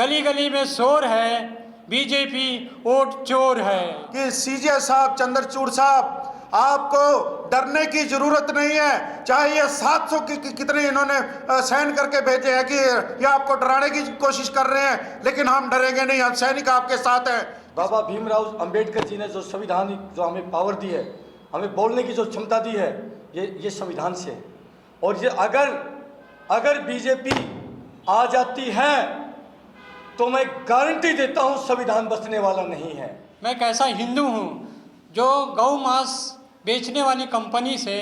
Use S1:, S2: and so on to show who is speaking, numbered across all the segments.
S1: गली गली में शोर है, बीजेपी वोट चोर है।
S2: कि सीजे साहब, चंद्रचूड़ साहब, आपको डरने की जरूरत नहीं है। चाहे ये 700 कितने इन्होंने सहन करके भेजे हैं कि ये आपको डराने की कोशिश कर रहे हैं, लेकिन हम डरेंगे नहीं, हम सैनिक आपके साथ हैं।
S3: बाबा भीमराव अंबेडकर जी ने जो संविधान, जो हमें पावर दी है, हमें बोलने की जो क्षमता दी है, ये संविधान से है। और ये अगर बीजेपी आ जाती है तो मैं गारंटी देता हूं संविधान बचने वाला नहीं है।
S1: मैं कैसा हिंदू हूं जो गौ मांस बेचने वाली कंपनी से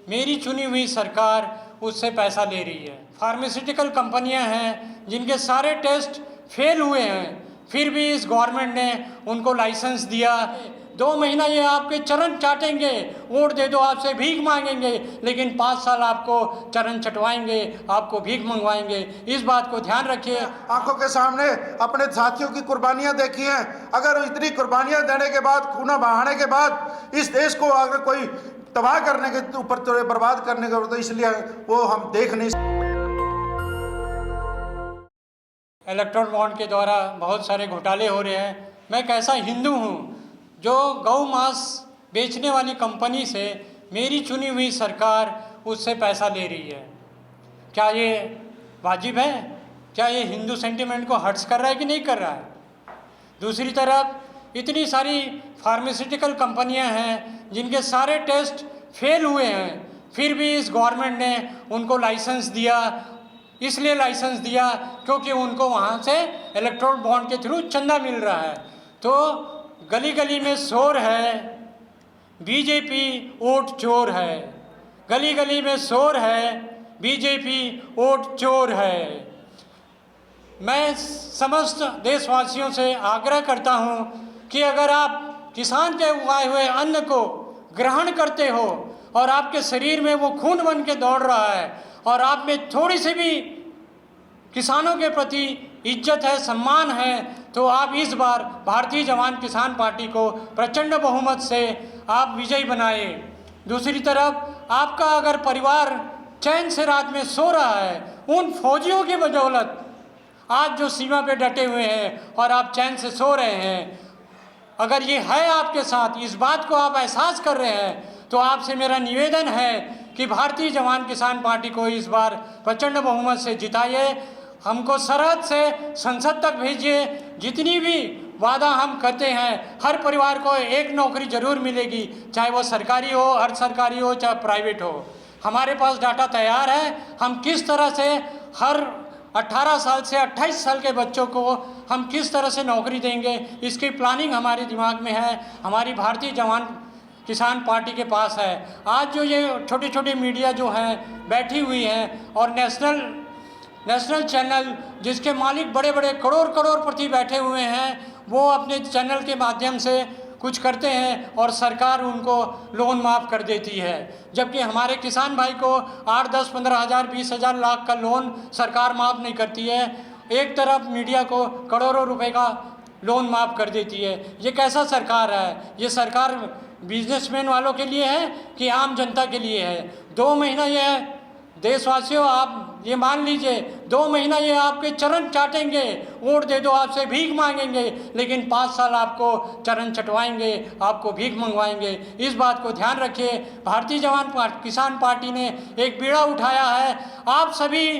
S1: मेरी चुनी हुई सरकार उससे पैसा ले रही है। फार्मास्यूटिकल कंपनियां हैं जिनके सारे टेस्ट फेल हुए हैं, फिर भी इस गवर्नमेंट ने उनको लाइसेंस दिया। 2 महीना ये आपके चरण चाटेंगे, वोट दे दो आपसे भीख मांगेंगे, लेकिन 5 साल आपको चरण चटवाएंगे, आपको भीख मंगवाएंगे। इस बात को ध्यान रखिए।
S2: आंखों के सामने अपने साथियों की कुर्बानियां देखी हैं। अगर इतनी कुर्बानियां देने के बाद, खून बहाने के बाद इस देश को अगर कोई तबाह करने के ऊपर, तो बर्बाद करने के ऊपर, तो इसलिए वो हम देख नहीं सकते।
S1: इलेक्ट्रल बॉन्ड के द्वारा बहुत सारे घोटाले हो रहे हैं। मैं कैसा हिंदू हूँ जो गौ मांस बेचने वाली कंपनी से मेरी चुनी हुई सरकार उससे पैसा ले रही है। क्या ये वाजिब है? क्या ये हिंदू सेंटिमेंट को हर्ट्स कर रहा है कि नहीं कर रहा है? दूसरी तरफ इतनी सारी फार्मास्यूटिकल कंपनियां हैं जिनके सारे टेस्ट फेल हुए हैं, फिर भी इस गवर्नमेंट ने उनको लाइसेंस दिया। इसलिए लाइसेंस दिया क्योंकि उनको वहाँ से इलेक्ट्रल बॉन्ड के थ्रू चंदा मिल रहा है। तो गली गली में शोर है, बीजेपी वोट चोर है। गली गली में शोर है, बीजेपी वोट चोर है। मैं समस्त देशवासियों से आग्रह करता हूं कि अगर आप किसान के उगाए हुए अन्न को ग्रहण करते हो और आपके शरीर में वो खून बन के दौड़ रहा है और आप में थोड़ी सी भी किसानों के प्रति इज्जत है, सम्मान है, तो आप इस बार भारतीय जवान किसान पार्टी को प्रचंड बहुमत से आप विजयी बनाए। दूसरी तरफ आपका अगर परिवार चैन से रात में सो रहा है, उन फौजियों की बदौलत आज जो सीमा पे डटे हुए हैं और आप चैन से सो रहे हैं, अगर ये है आपके साथ, इस बात को आप एहसास कर रहे हैं, तो आपसे मेरा निवेदन है कि भारतीय जवान किसान पार्टी को इस बार प्रचंड बहुमत से जिताइए। हमको सरहद से संसद तक भेजिए। जितनी भी वादा हम करते हैं, हर परिवार को एक नौकरी जरूर मिलेगी, चाहे वो सरकारी हो, अर्ध सरकारी हो, चाहे प्राइवेट हो। हमारे पास डाटा तैयार है। हम किस तरह से हर 18 साल से 28 साल के बच्चों को हम किस तरह से नौकरी देंगे, इसकी प्लानिंग हमारे दिमाग में है। हमारी भारतीय जवान किसान पार्टी के पास है। आज जो ये छोटी छोटी मीडिया जो हैं बैठी हुई हैं और नेशनल चैनल जिसके मालिक बड़े बड़े करोड़पति बैठे हुए हैं, वो अपने चैनल के माध्यम से कुछ करते हैं और सरकार उनको लोन माफ़ कर देती है, जबकि हमारे किसान भाई को 8, 10, 15 हज़ार, 20 हज़ार लाख का लोन सरकार माफ़ नहीं करती है। एक तरफ मीडिया को करोड़ों रुपए का लोन माफ़ कर देती है। ये कैसा सरकार है? ये सरकार बिजनेसमैन वालों के लिए है कि आम जनता के लिए है? 2 महीना ये देशवासियों आप ये मान लीजिए, 2 महीना ये आपके चरण चाटेंगे, वोट दे दो आपसे भीख मांगेंगे, लेकिन 5 साल आपको चरण चटवाएंगे, आपको भीख मंगवाएंगे। इस बात को ध्यान रखिए। भारतीय जवान किसान पार्टी ने एक बीड़ा उठाया है। आप सभी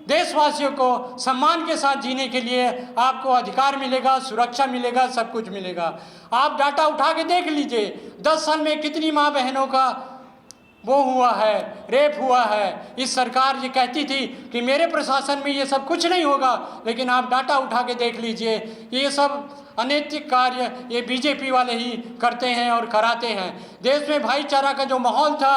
S1: देशवासियों को सम्मान के साथ जीने के लिए आपको अधिकार मिलेगा, सुरक्षा मिलेगा, सब कुछ मिलेगा। आप डाटा उठा के देख लीजिए, 10 साल में कितनी माँ बहनों का वो हुआ है, रेप हुआ है। इस सरकार ये कहती थी कि मेरे प्रशासन में ये सब कुछ नहीं होगा, लेकिन आप डाटा उठा के देख लीजिए, ये सब अनैतिक कार्य ये बीजेपी वाले ही करते हैं और कराते हैं। देश में भाईचारा का जो माहौल था,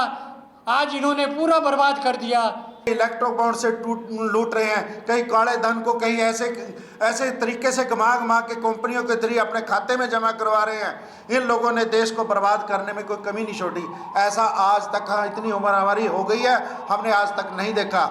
S1: आज इन्होंने पूरा बर्बाद कर दिया।
S2: इलेक्ट्रो बॉन्ड से लूट रहे हैं, कहीं काले धन को कहीं ऐसे तरीके से घुमा के कंपनियों के जरिए अपने खाते में जमा करवा रहे हैं। इन लोगों ने देश को बर्बाद करने में कोई कमी नहीं छोड़ी। ऐसा आज तक, इतनी उम्र हमारी हो गई है, हमने आज तक नहीं देखा।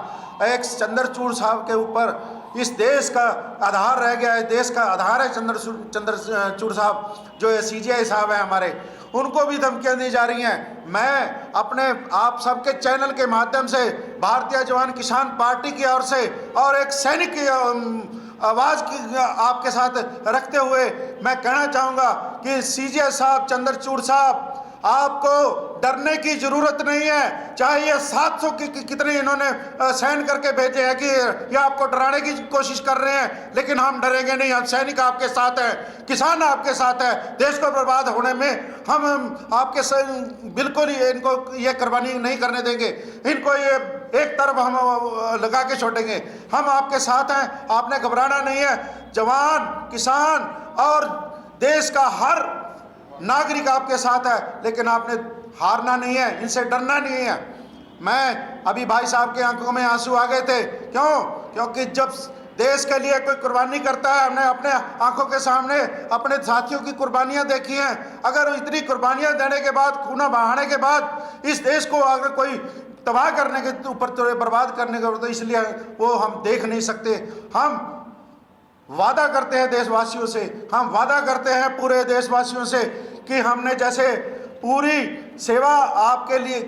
S2: एक चंद्रचूड़ साहब के ऊपर इस देश का आधार रह गया है, देश का आधार है चंद्रचूड़ साहब, जो सीजीआई साहब हैं हमारे, उनको भी धमकियां दी जा रही हैं। मैं अपने आप सबके चैनल के माध्यम से भारतीय जवान किसान पार्टी की ओर से और एक सैनिक आवाज़ की आपके साथ रखते हुए मैं कहना चाहूँगा कि सीजे साहब, चंद्रचूड़ साहब, आपको डरने की जरूरत नहीं है। चाहे ये 700 की कितने इन्होंने सहन करके भेजे हैं कि ये आपको डराने की कोशिश कर रहे हैं, लेकिन हम डरेंगे नहीं। हम सैनिक आपके साथ हैं, किसान आपके साथ है। देश को बर्बाद होने में हम आपके बिल्कुल ही इनको ये कुर्बानी नहीं करने देंगे। इनको ये एक तरफ हम लगा के छोड़ेंगे। हम आपके साथ हैं, आपने घबराना नहीं है। जवान, किसान और देश का हर नागरिक आपके साथ है, लेकिन आपने हारना नहीं है, इनसे डरना नहीं है। मैं अभी भाई साहब के आंखों में आंसू आ गए थे। क्यों? क्योंकि जब देश के लिए कोई कुर्बानी करता है, हमने अपने आंखों के सामने अपने साथियों की कुर्बानियां देखी हैं। अगर इतनी कुर्बानियां देने के बाद, खून बहाने के बाद इस देश को अगर कोई तबाह करने के ऊपर, बर्बाद करने के ऊपर, तो इसलिए वो हम देख नहीं सकते। हम वादा करते हैं देशवासियों से, हम वादा करते हैं पूरे देशवासियों से कि हमने जैसे पूरी सेवा आपके लिए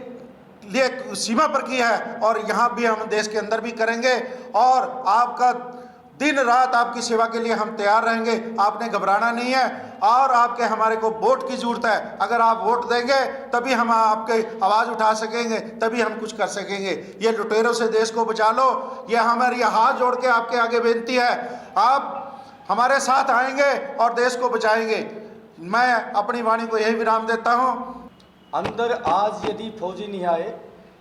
S2: सीमा पर की है, और यहाँ भी हम देश के अंदर भी करेंगे, और आपका दिन रात आपकी सेवा के लिए हम तैयार रहेंगे। आपने घबराना नहीं है, और आपके हमारे को वोट की जरूरत है। अगर आप वोट देंगे तभी हम आपके आवाज़ उठा सकेंगे, तभी हम कुछ कर सकेंगे। ये लुटेरों से देश को बचा लो, ये हमारी हाथ जोड़ के आपके आगे बेनती है। आप हमारे साथ आएंगे और देश को बचाएंगे। मैं अपनी वाणी को यही विराम देता हूँ।
S3: अंदर आज यदि फौजी नहीं आए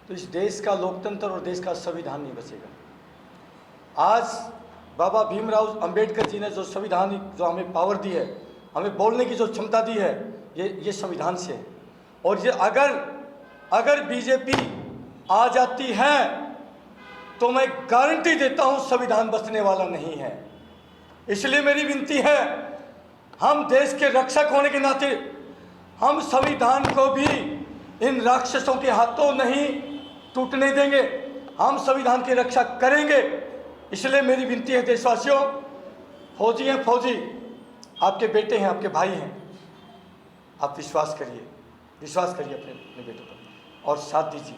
S3: तो इस देश का लोकतंत्र और देश का संविधान नहीं बचेगा। आज बाबा भीमराव अंबेडकर जी ने जो संविधान, जो हमें पावर दी है, हमें बोलने की जो क्षमता दी है, ये संविधान से है। और ये अगर बीजेपी आ जाती है तो मैं गारंटी देता हूं संविधान बचने वाला नहीं है। इसलिए मेरी विनती है, हम देश के रक्षक होने के नाते हम संविधान को भी इन राक्षसों के हाथों नहीं टूटने देंगे। हम संविधान की रक्षा करेंगे। इसलिए मेरी विनती है देशवासियों, फौजी हैं, फौजी आपके बेटे हैं, आपके भाई हैं, आप विश्वास करिए अपने बेटों पर और साथ दीजिए।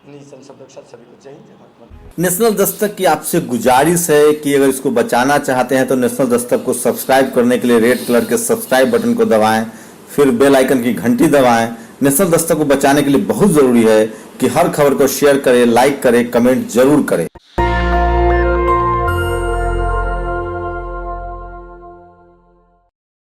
S3: इन्हीं संशोधन के साथ सभी को जय हिंद, जय भारत।
S4: नेशनल दस्तक की आपसे गुजारिश है कि अगर इसको बचाना चाहते हैं तो नेशनल दस्तक को सब्सक्राइब करने के लिए रेड कलर के सब्सक्राइब बटन को दबाएं, फिर बेल आइकन की घंटी दबाएं। नेशनल दस्तक को बचाने के लिए बहुत जरूरी है कि हर खबर को शेयर करें, लाइक करें, कमेंट जरूर करें।